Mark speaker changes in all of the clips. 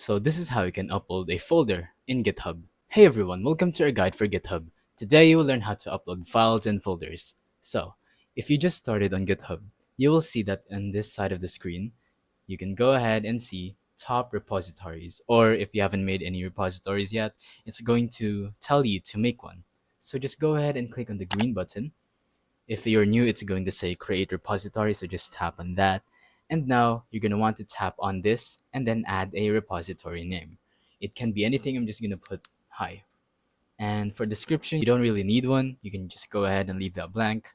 Speaker 1: So this is how you can upload a folder in GitHub. Hey everyone, welcome to our guide for GitHub. Today you will learn how to upload files and folders. So if you just started on GitHub, you will see that on this side of the screen, you can go ahead and see top repositories, or if you haven't made any repositories yet, it's going to tell you to make one. So just go ahead and click on the green button. If you're new, it's going to say create repository, so just tap on that. And now you're going to want to tap on this and then add a repository name. It can be anything. I'm just going to put hi. And for description, you don't really need one. You can just go ahead and leave that blank.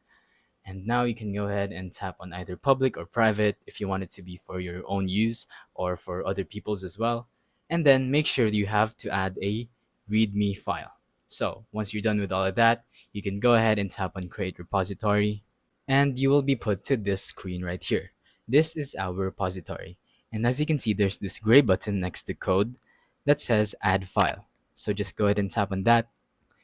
Speaker 1: And now you can go ahead and tap on either public or private if you want it to be for your own use or for other people's as well. And then make sure you have to add a README file. So once you're done with all of that, you can go ahead and tap on create repository and you will be put to this screen right here. This is our repository. And as you can see, there's this gray button next to code that says add file. So just go ahead and tap on that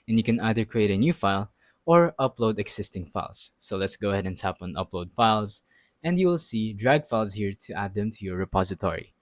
Speaker 1: and you can either create a new file or upload existing files. So let's go ahead and tap on upload files and you will see drag files here to add them to your repository.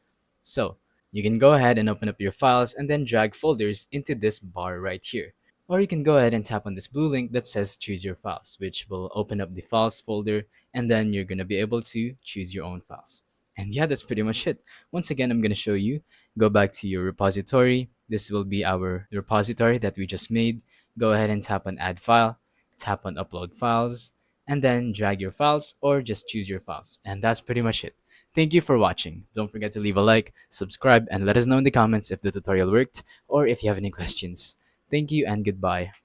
Speaker 1: So you can go ahead and open up your files and then drag folders into this bar right here. Or you can go ahead and tap on this blue link that says choose your files, which will open up the files folder and then you're going to be able to choose your own files. And yeah, that's pretty much it. Once again, I'm going to show you. Go back to your repository. This will be our repository that we just made. Go ahead and tap on add file, tap on upload files, and then drag your files or just choose your files. And that's pretty much it. Thank you for watching. Don't forget to leave a like, subscribe, and let us know in the comments if the tutorial worked or if you have any questions. Thank you and goodbye.